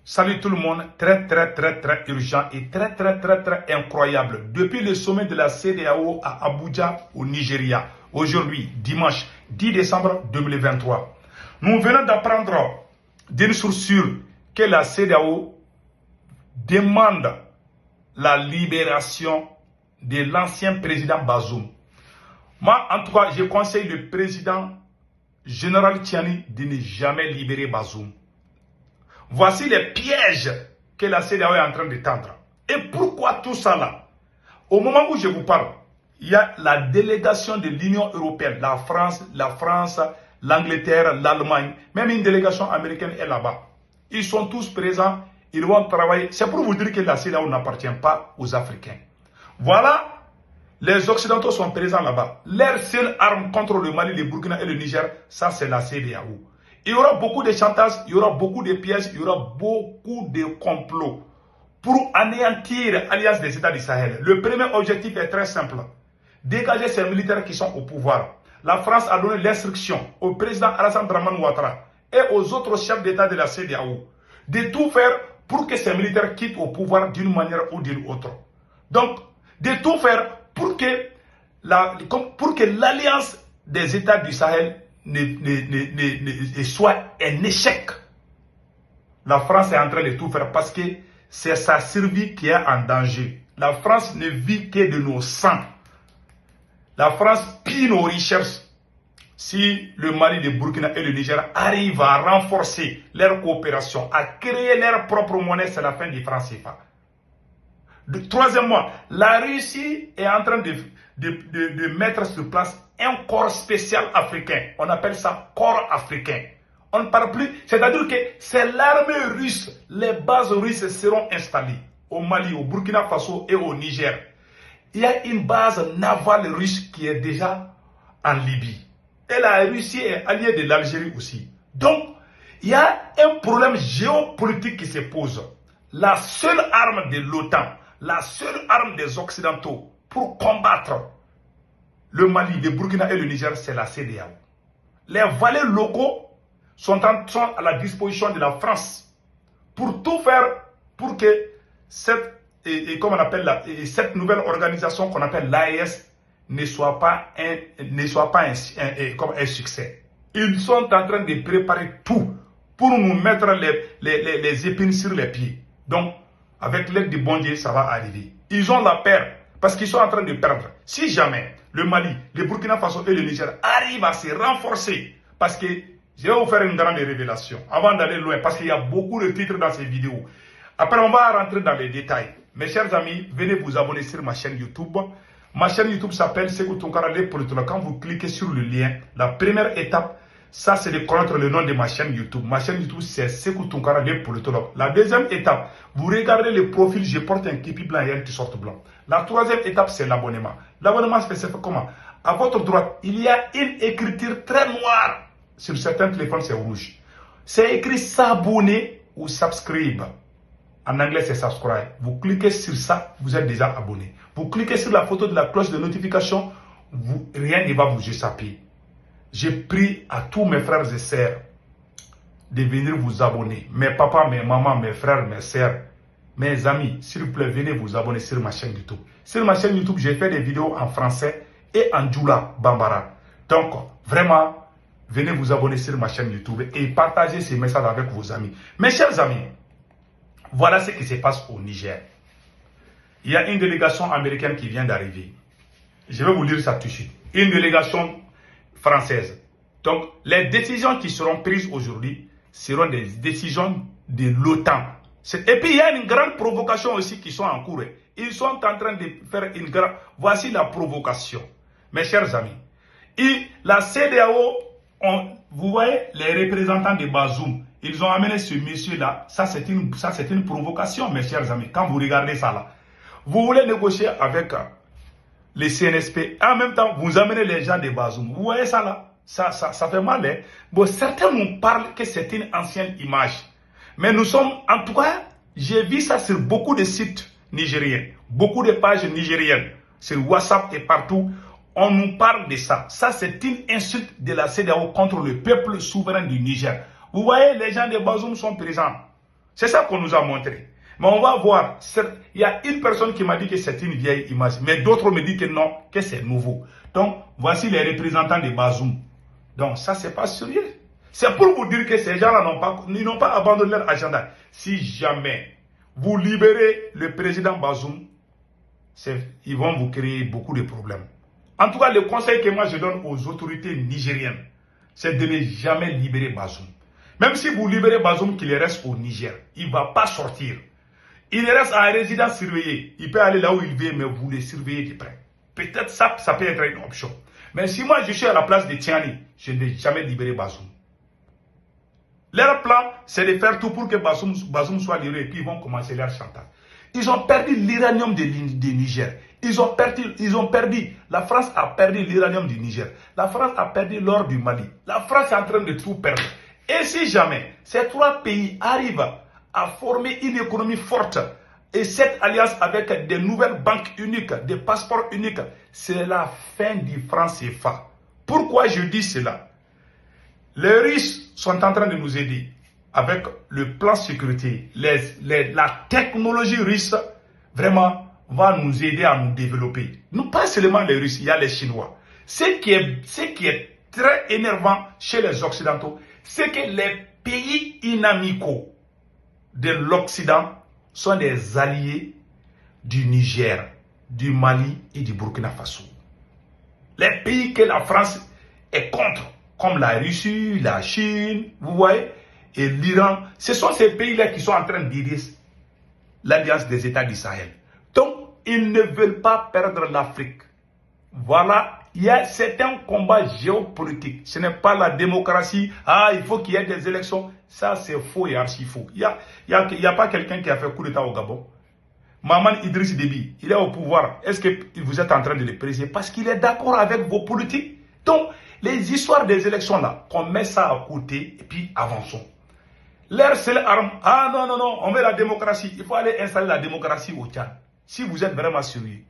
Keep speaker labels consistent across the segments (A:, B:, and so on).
A: Salut tout le monde, très urgent et très incroyable. Depuis le sommet de la CEDEAO à Abuja au Nigeria, aujourd'hui, dimanche 10 décembre 2023, nous venons d'apprendre d'une source sûre que la CEDEAO demande la libération de l'ancien président Bazoum. Moi, en tout cas, je conseille le président général Tiani de ne jamais libérer Bazoum. Voici les pièges que la CEDEAO est en train de tendre. Et pourquoi tout ça là? Au moment où je vous parle, il y a la délégation de l'Union européenne, la France, l'Angleterre, l'Allemagne, même une délégation américaine est là-bas. Ils sont tous présents, ils vont travailler. C'est pour vous dire que la CEDEAO n'appartient pas aux Africains. Voilà, les Occidentaux sont présents là-bas. Leur seule arme contre le Mali, le Burkina et le Niger, ça c'est la CEDEAO. Il y aura beaucoup de chantages, il y aura beaucoup de pièges, il y aura beaucoup de complots pour anéantir l'Alliance des États du Sahel. Le premier objectif est très simple. Dégager ces militaires qui sont au pouvoir. La France a donné l'instruction au président Alassane Dramane Ouattara et aux autres chefs d'État de la CEDEAO de tout faire pour que ces militaires quittent au pouvoir d'une manière ou d'une autre. Donc, de tout faire pour que l'Alliance des États du Sahel soit un échec. La France est en train de tout faire parce que c'est sa survie qui est en danger. La France ne vit que de nos sangs. La France pille nos richesses. Si le Mali, le Burkina et le Niger arrivent à renforcer leur coopération, à créer leur propre monnaie, c'est la fin du franc CFA. Troisièmement, la Russie est en train de mettre sur place un corps spécial africain. On appelle ça corps africain. On ne parle plus, c'est-à-dire que c'est l'armée russe. Les bases russes seront installées au Mali, au Burkina Faso et au Niger. Il y a une base navale russe qui est déjà en Libye. Et la Russie est alliée de l'Algérie aussi. Donc, il y a un problème géopolitique qui se pose. La seule arme de l'OTAN, la seule arme des Occidentaux pour combattre le Mali, le Burkina et le Niger, c'est la CEDEAO. Les valets locaux sont à la disposition de la France pour tout faire pour que cette nouvelle organisation qu'on appelle l'AES ne soit pas un succès. Ils sont en train de préparer tout pour nous mettre les épines sur les pieds. Donc, avec l'aide du bon Dieu, ça va arriver. Ils ont la peur parce qu'ils sont en train de perdre. Si jamais le Mali, le Burkina Faso et le Niger arrivent à se renforcer, parce que je vais vous faire une grande révélation avant d'aller loin, parce qu'il y a beaucoup de titres dans ces vidéos. Après, on va rentrer dans les détails. Mes chers amis, venez vous abonner sur ma chaîne YouTube. Ma chaîne YouTube s'appelle Sekou Tounkara les politologues. Quand vous cliquez sur le lien, la première étape, ça c'est de connaître le nom de ma chaîne YouTube. Ma chaîne YouTube c'est Sekou Tounkara les politologues. La deuxième étape, vous regardez le profil, je porte un képi blanc et un t-shirt blanc. La troisième étape c'est l'abonnement. L'abonnement se fait comment? À votre droite, il y a une écriture très noire. Sur certains téléphones c'est rouge. C'est écrit s'abonner ou subscribe. En anglais, c'est subscribe. Vous cliquez sur ça, vous êtes déjà abonné. Vous cliquez sur la photo de la cloche de notification, rien ne va vous échapper. Je prie à tous mes frères et sœurs de venir vous abonner. Mes papas, mes mamans, mes frères, mes sœurs, mes amis, s'il vous plaît, venez vous abonner sur ma chaîne YouTube. Sur ma chaîne YouTube, j'ai fait des vidéos en français et en Djoula Bambara. Donc, vraiment, venez vous abonner sur ma chaîne YouTube et partagez ces messages avec vos amis. Mes chers amis, voilà ce qui se passe au Niger. Il y a une délégation américaine qui vient d'arriver. Je vais vous lire ça tout de suite. Une délégation française. Donc, les décisions qui seront prises aujourd'hui seront des décisions de l'OTAN. Et puis, il y a une grande provocation aussi qui sont en cours. Ils sont en train de faire une grande... Voici la provocation. Mes chers amis. Et la CEDEAO, vous voyez les représentants de Bazoum. Ils ont amené ce monsieur-là. Ça, c'est une provocation, mes chers amis. Quand vous regardez ça là, vous voulez négocier avec les CNSP. En même temps, vous amenez les gens de Bazoum. Vous voyez ça là? Ça fait mal. Hein? Bon, certains nous parlent que c'est une ancienne image. Mais nous sommes, en tout cas, j'ai vu ça sur beaucoup de sites nigériens. Beaucoup de pages nigériennes. Sur WhatsApp et partout. On nous parle de ça. Ça, c'est une insulte de la CEDEAO contre le peuple souverain du Niger. Vous voyez, les gens de Bazoum sont présents. C'est ça qu'on nous a montré. Mais on va voir, il y a une personne qui m'a dit que c'est une vieille image, mais d'autres me disent que non, que c'est nouveau. Donc, voici les représentants de Bazoum. Donc, ça, c'est pas sérieux. C'est pour vous dire que ces gens-là n'ont pas abandonné leur agenda. Si jamais vous libérez le président Bazoum, ils vont vous créer beaucoup de problèmes. En tout cas, le conseil que moi je donne aux autorités nigériennes, c'est de ne jamais libérer Bazoum. Même si vous libérez Bazoum, qu'il reste au Niger, il ne va pas sortir. Il reste en résidence surveillée. Il peut aller là où il veut, mais vous le surveillez de près. Peut-être ça peut être une option. Mais si moi je suis à la place de Tiani, je ne vais jamais libérer Bazoum. Leur plan, c'est de faire tout pour que Bazoum soit libéré et puis ils vont commencer leur chantage. Ils ont perdu l'uranium de Niger. Ils ont perdu. La France a perdu l'uranium du Niger. La France a perdu l'or du Mali. La France est en train de tout perdre. Et si jamais ces trois pays arrivent à former une économie forte et cette alliance avec des nouvelles banques uniques, des passeports uniques, c'est la fin du franc CFA. Pourquoi je dis cela? Les Russes sont en train de nous aider avec le plan sécurité. La technologie russe vraiment va nous aider à nous développer. Non pas seulement les Russes, il y a les Chinois. Ce qui est très énervant chez les Occidentaux, c'est que les pays inamicaux de l'Occident sont des alliés du Niger, du Mali et du Burkina Faso. Les pays que la France est contre, comme la Russie, la Chine, vous voyez, et l'Iran, ce sont ces pays-là qui sont en train d'aider l'Alliance des États du Sahel. Donc, ils ne veulent pas perdre l'Afrique. Voilà, c'est un combat géopolitique. Ce n'est pas la démocratie. Ah, il faut qu'il y ait des élections. Ça, c'est faux et archi faux. Il n'y a pas quelqu'un qui a fait coup d'État au Gabon. Maman Idriss Déby, il est au pouvoir. Est-ce que vous êtes en train de le présider? Parce qu'il est d'accord avec vos politiques. Donc, les histoires des élections là, qu'on met ça à côté et puis avançons. Leur seule arme, ah non, non, non, on veut la démocratie. Il faut aller installer la démocratie au Tchad. Si vous êtes vraiment sérieux.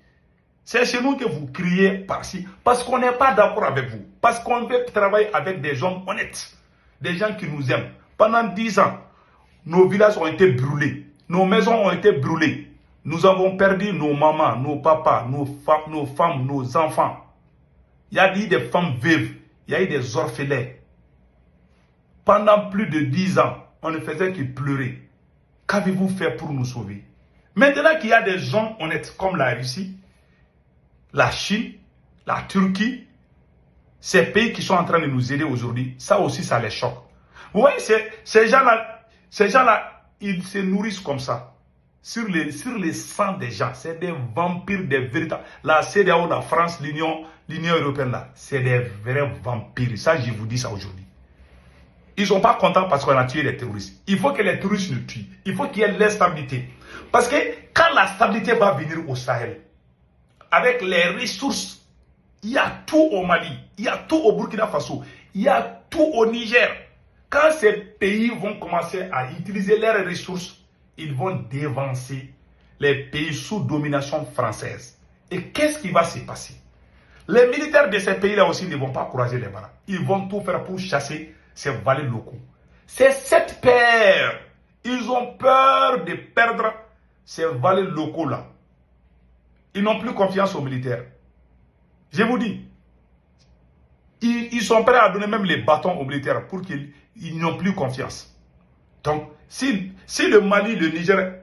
A: C'est chez nous que vous criez par-ci, parce qu'on n'est pas d'accord avec vous. Parce qu'on veut travailler avec des hommes honnêtes, des gens qui nous aiment. Pendant 10 ans, nos villages ont été brûlés, nos maisons ont été brûlées. Nous avons perdu nos mamans, nos papas, nos femmes, nos enfants. Il y a eu des femmes veuves, il y a eu des orphelins. Pendant plus de 10 ans, on ne faisait que pleurer. Qu'avez-vous fait pour nous sauver? Maintenant qu'il y a des gens honnêtes comme la Russie, la Chine, la Turquie, ces pays qui sont en train de nous aider aujourd'hui, ça aussi, ça les choque. Vous voyez, ces gens-là, ils se nourrissent comme ça. Sur les sangs des gens, c'est des vampires, des véritables. La CEDEAO, la France, l'Union européenne, là, c'est des vrais vampires. Ça, je vous dis ça aujourd'hui. Ils ne sont pas contents parce qu'on a tué les terroristes. Il faut que les terroristes nous tuent. Il faut qu'il y ait l'instabilité. Parce que quand la stabilité va venir au Sahel, avec les ressources, il y a tout au Mali, il y a tout au Burkina Faso, il y a tout au Niger. Quand ces pays vont commencer à utiliser leurs ressources, ils vont dévancer les pays sous domination française. Et qu'est-ce qui va se passer? Les militaires de ces pays-là aussi ne vont pas croiser les bras. Ils vont tout faire pour chasser ces valets locaux. C'est cette peur. Ils ont peur de perdre ces valets locaux-là. Ils n'ont plus confiance aux militaires. Je vous dis, ils sont prêts à donner même les bâtons aux militaires pour qu'ils n'ont plus confiance. Donc, si le Mali, le Niger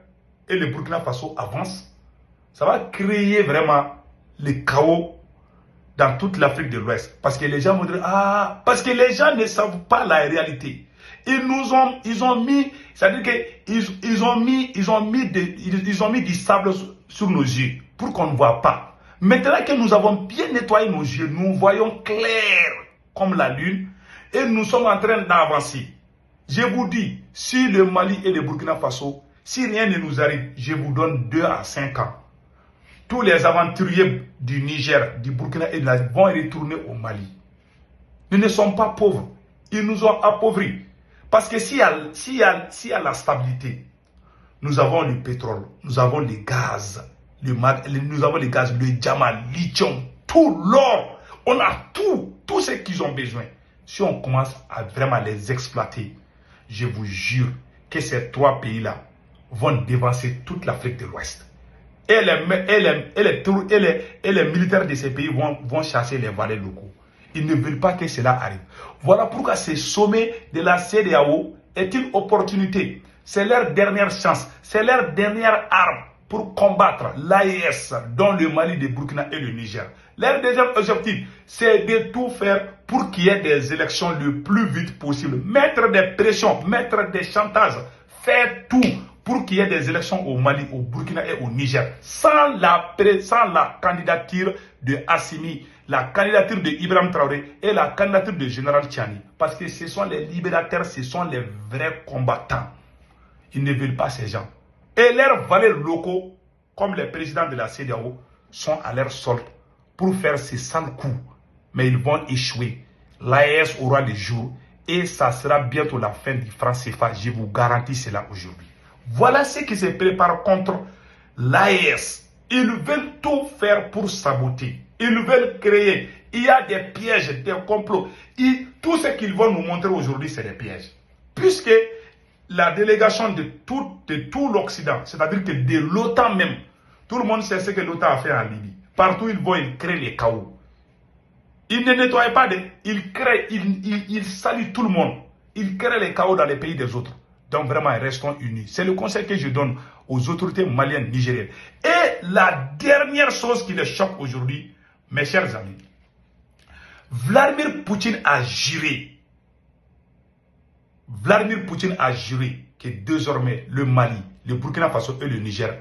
A: et le Burkina Faso avancent, ça va créer vraiment le chaos dans toute l'Afrique de l'Ouest. Parce que les gens vont dire, ah, parce que les gens ne savent pas la réalité. Ils ont mis, c'est-à-dire qu'ils ont mis du sable sur nos yeux pour qu'on ne voit pas. Maintenant que nous avons bien nettoyé nos yeux, nous voyons clair comme la lune et nous sommes en train d'avancer. Je vous dis, si le Mali et le Burkina Faso, si rien ne nous arrive, je vous donne 2 à 5 ans. Tous les aventuriers du Niger, du Burkina et de la vont retourner au Mali. Nous ne sommes pas pauvres. Ils nous ont appauvris. Parce que s'il y a la stabilité, nous avons le pétrole, nous avons le gaz, nous avons le gaz, le diamant, le lithium, tout l'or. On a tout ce qu'ils ont besoin. Si on commence à vraiment les exploiter, je vous jure que ces trois pays-là vont dévancer toute l'Afrique de l'Ouest. Et les militaires de ces pays vont chasser les valets locaux. Ils ne veulent pas que cela arrive. Voilà pourquoi ce sommet de la CEDEAO est une opportunité. C'est leur dernière chance, c'est leur dernière arme pour combattre l'AES dans le Mali, le Burkina et le Niger. Leur deuxième objectif, c'est de tout faire pour qu'il y ait des élections le plus vite possible. Mettre des pressions, mettre des chantages, faire tout pour qu'il y ait des élections au Mali, au Burkina et au Niger. Sans la candidature de Assimi, la candidature de Ibrahim Traoré et la candidature de Général Tchani. Parce que ce sont les libérateurs, ce sont les vrais combattants. Ils ne veulent pas ces gens. Et leurs valets locaux, comme les présidents de la CEDEAO, sont à leur solde pour faire ces sales coups. Mais ils vont échouer. L'AES aura des jours et ça sera bientôt la fin du franc CFA. Je vous garantis cela aujourd'hui. Voilà ce qui se prépare contre l'AES. Ils veulent tout faire pour saboter. Ils veulent créer. Il y a des pièges, des complots. Tout ce qu'ils vont nous montrer aujourd'hui, c'est des pièges. Puisque la délégation de tout l'Occident, c'est-à-dire que de l'OTAN même, tout le monde sait ce que l'OTAN a fait en Libye. Partout ils vont, ils créent les chaos. Ils ne nettoient pas, ils créent, ils salissent tout le monde. Ils créent les chaos dans les pays des autres. Donc vraiment, restons unis. C'est le conseil que je donne aux autorités maliennes, nigériennes. Et la dernière chose qui les choque aujourd'hui, mes chers amis, Vladimir Poutine a juré. Vladimir Poutine a juré que désormais le Mali, le Burkina Faso et le Niger,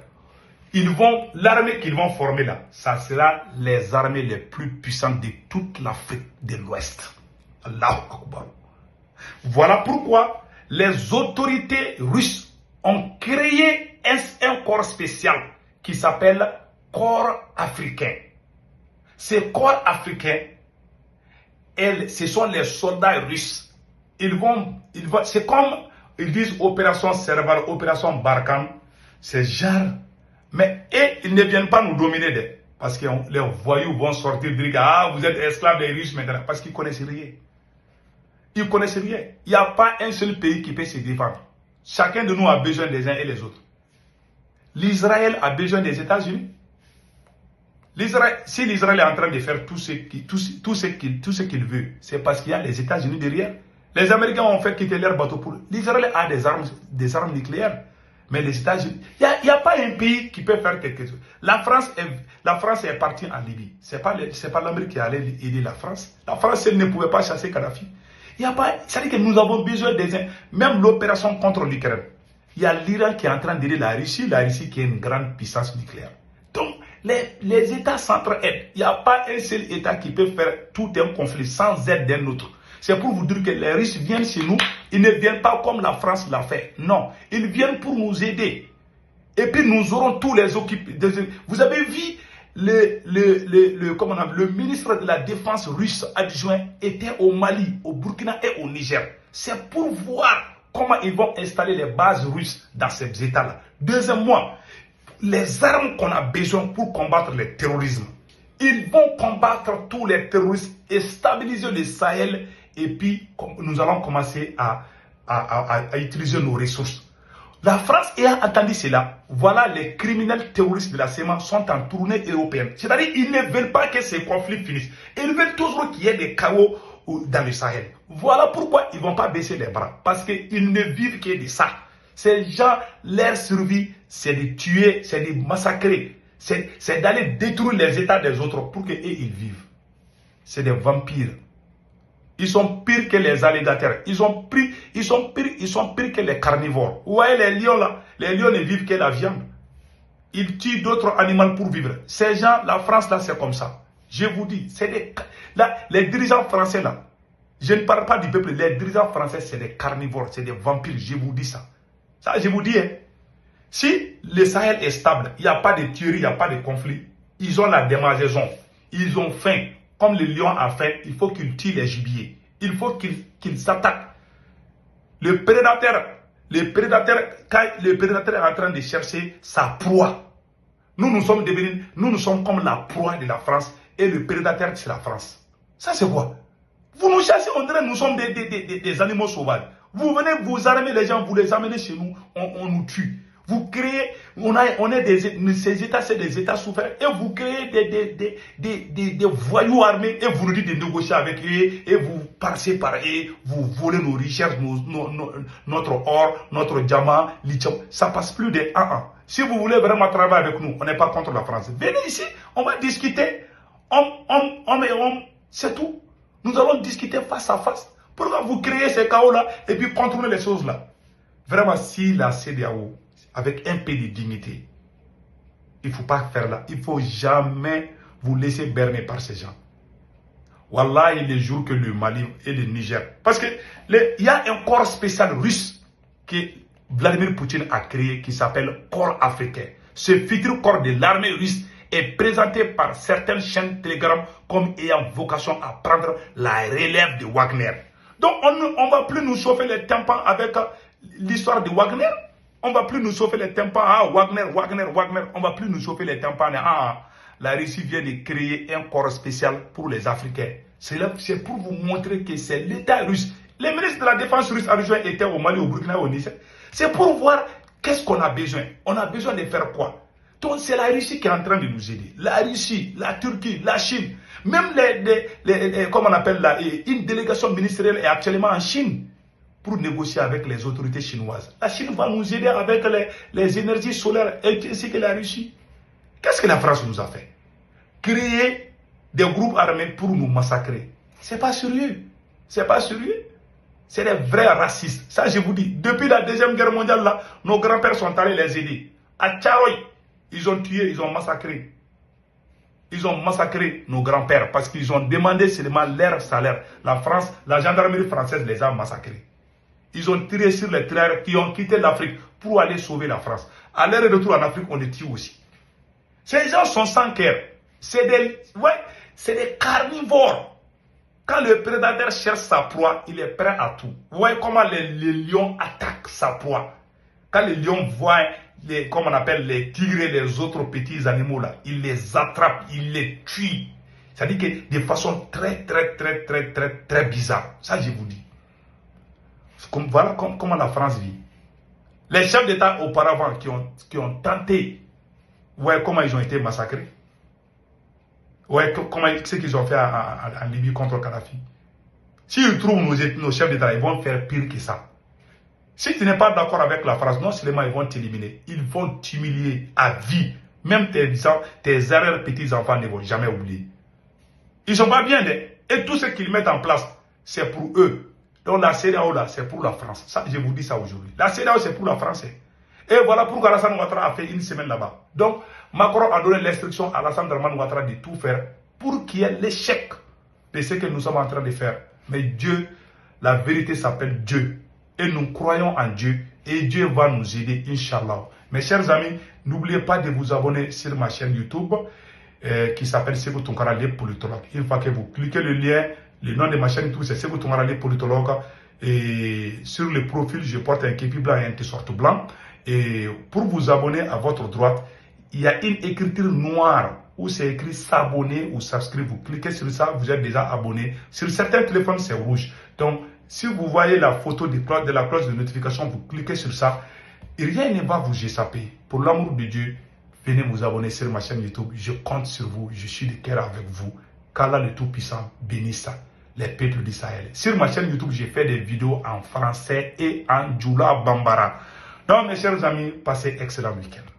A: l'armée qu'ils vont former là, ça sera les armées les plus puissantes de toute l'Afrique de l'Ouest. Allahu Akbar. Voilà pourquoi les autorités russes ont créé un corps spécial qui s'appelle corps africain. Ce corps africain, ce sont les soldats russes. C'est comme ils disent opération Serval, opération Barkhane, c'est genre. Mais ils ne viennent pas nous dominer parce que les voyous vont sortir dire ah vous êtes esclaves des Russes maintenant parce qu'ils ne connaissent rien. Ils ne connaissent rien. Il n'y a pas un seul pays qui peut se défendre. Chacun de nous a besoin des uns et les autres. L'Israël a besoin des États-Unis. Si l'Israël est en train de faire tout ce qu'il veut, c'est parce qu'il y a les États-Unis derrière. Les Américains ont fait quitter leur bateau pour... L'Israël a des armes nucléaires. Mais les États-Unis... Il n'y a pas un pays qui peut faire quelque chose. La France est partie en Libye. Ce n'est pas l'Amérique qui allait aider la France. La France, elle ne pouvait pas chasser Kadhafi. C'est-à-dire que nous avons besoin même l'opération contre l'Ukraine. Il y a l'Iran qui est en train d'aider la Russie qui est une grande puissance nucléaire. Donc, les États s'entraident. Il n'y a pas un seul État qui peut faire tout un conflit sans aide d'un autre. C'est pour vous dire que les Russes viennent chez nous, ils ne viennent pas comme la France l'a fait. Non, ils viennent pour nous aider. Et puis nous aurons tous les occupés. Vous avez vu, le ministre de la Défense russe adjoint était au Mali, au Burkina et au Niger. C'est pour voir comment ils vont installer les bases russes dans ces États-là. Deuxièmement, les armes qu'on a besoin pour combattre le terrorisme. Ils vont combattre tous les terroristes et stabiliser le Sahel. Et puis, nous allons commencer à utiliser nos ressources. La France ayant attendu cela, voilà les criminels terroristes de la CEMA sont en tournée européenne. C'est-à-dire qu'ils ne veulent pas que ces conflits finissent. Ils veulent toujours qu'il y ait des chaos dans le Sahel. Voilà pourquoi ils ne vont pas baisser les bras. Parce qu'ils ne vivent que de ça. Ces gens, leur survie, c'est de tuer, c'est de massacrer. C'est d'aller détruire les États des autres pour qu'ils vivent. C'est des vampires. Ils sont pires que les alligators. Ils sont pires que les carnivores. Vous voyez les lions là? Les lions ne vivent que la viande. Ils tuent d'autres animaux pour vivre. Ces gens, la France là, c'est comme ça. Je vous dis, les dirigeants français là, je ne parle pas du peuple, les dirigeants français c'est des carnivores, c'est des vampires, je vous dis ça. Ça, je vous dis, hein. Si le Sahel est stable, il n'y a pas de tuerie, il n'y a pas de conflit, ils ont la démangeaison, ils ont faim. Comme le lion a faim, il faut qu'il tue les gibiers. Il faut qu'il s'attaque. Le prédateur, quand le prédateur est en train de chercher sa proie, nous sommes comme la proie de la France et le prédateur c'est la France. Ça c'est quoi? Vous nous chassez, on dirait que nous sommes des animaux sauvages. Vous venez vous armer les gens, vous les amenez chez nous, on nous tue. Vous créez, ces États, c'est des États souverains, et vous créez des voyous armés, et vous nous dites de négocier avec eux, et vous passez par eux, vous volez nos richesses, notre or, notre diamant, lithium. Ça passe plus de 1 an. Si vous voulez vraiment travailler avec nous, on n'est pas contre la France. Venez ici, on va discuter, homme et homme, c'est tout. Nous allons discuter face à face. Pourquoi vous créez ces chaos-là, et puis contrôler les choses-là? Vraiment, si la CEDEAO, avec un peu de dignité, il ne faut pas faire là. Il ne faut jamais vous laisser berner par ces gens. Wallah, il est le jour que le Mali et le Niger. Parce qu'il y a un corps spécial russe que Vladimir Poutine a créé qui s'appelle Corps africain. Ce futur corps de l'armée russe est présenté par certaines chaînes Telegram comme ayant vocation à prendre la relève de Wagner. Donc on ne va plus nous chauffer les tympans avec l'histoire de Wagner. On ne va plus nous chauffer les tympans. Ah, Wagner. On ne va plus nous chauffer les tympans. Ah, la Russie vient de créer un corps spécial pour les Africains. C'est pour vous montrer que c'est l'État russe. Les ministres de la Défense russe étaient au Mali, au Burkina, au Niger. C'est pour voir qu'est-ce qu'on a besoin. On a besoin de faire quoi? Donc c'est la Russie qui est en train de nous aider. La Russie, la Turquie, la Chine. Même comment on appelle là, une délégation ministérielle est actuellement en Chine pour négocier avec les autorités chinoises. La Chine va nous aider avec les énergies solaires ainsi que la Russie. Qu'est-ce que la France nous a fait? Créer des groupes armés pour nous massacrer. C'est pas sérieux. C'est pas sérieux. C'est des vrais racistes. Ça, je vous dis. Depuis la Deuxième Guerre mondiale, là, nos grands-pères sont allés les aider. À Tcharoy, ils ont tué, ils ont massacré. Ils ont massacré nos grands-pères parce qu'ils ont demandé seulement leur salaire. La France, la gendarmerie française les a massacrés. Ils ont tiré sur les traîtres qui ont quitté l'Afrique pour aller sauver la France. À l'heure de retour en Afrique, on les tue aussi. Ces gens sont sans cœur. C'est des carnivores. Quand le prédateur cherche sa proie, il est prêt à tout. Vous voyez comment les lions attaquent sa proie. Quand les lions voient, comme on appelle les tigres et les autres petits animaux là, ils les attrapent, ils les tuent. C'est-à-dire que de façon très bizarre. Ça, je vous dis. Voilà comment la France vit. Les chefs d'État auparavant qui ont tenté, vous voyez comment ils ont été massacrés. Vous voyez ce qu'ils ont fait en Libye contre Kadhafi. S'ils trouvent nos chefs d'État, ils vont faire pire que ça. Si tu n'es pas d'accord avec la France, non seulement ils vont t'éliminer, ils vont t'humilier à vie. Même tes arrière-petits-enfants ne vont jamais oublier. Ils ne sont pas bien, et tout ce qu'ils mettent en place, c'est pour eux. Donc la CEDEAO là, c'est pour la France. Ça, je vous dis ça aujourd'hui. La CEDEAO, c'est pour la France. Et voilà pourquoi Alassane Ouattara a fait une semaine là-bas. Donc, Macron a donné l'instruction à Alassane Ouattara de tout faire pour qu'il y ait l'échec de ce que nous sommes en train de faire. Mais Dieu, la vérité s'appelle Dieu. Et nous croyons en Dieu. Et Dieu va nous aider, Inch'Allah. Mes chers amis, n'oubliez pas de vous abonner sur ma chaîne YouTube qui s'appelle Sékou Tounkara, les politologues. Une fois que vous cliquez le lien, le nom de ma chaîne YouTube, c'est Sékou Tounkara, les politologues. Et sur le profil, je porte un képi blanc et un t-shirt blanc. Et pour vous abonner à votre droite, il y a une écriture noire où c'est écrit s'abonner ou subscrire. Vous cliquez sur ça, vous êtes déjà abonné. Sur certains téléphones, c'est rouge. Donc, si vous voyez la photo de la cloche de notification, vous cliquez sur ça. Et rien ne va vous échapper. Pour l'amour de Dieu, venez vous abonner sur ma chaîne YouTube. Je compte sur vous. Je suis de cœur avec vous. Qu'Allah le Tout-Puissant bénisse les peuples d'Israël. Sur ma chaîne YouTube, j'ai fait des vidéos en français et en Djoula Bambara. Donc, mes chers amis, passez excellent week-end.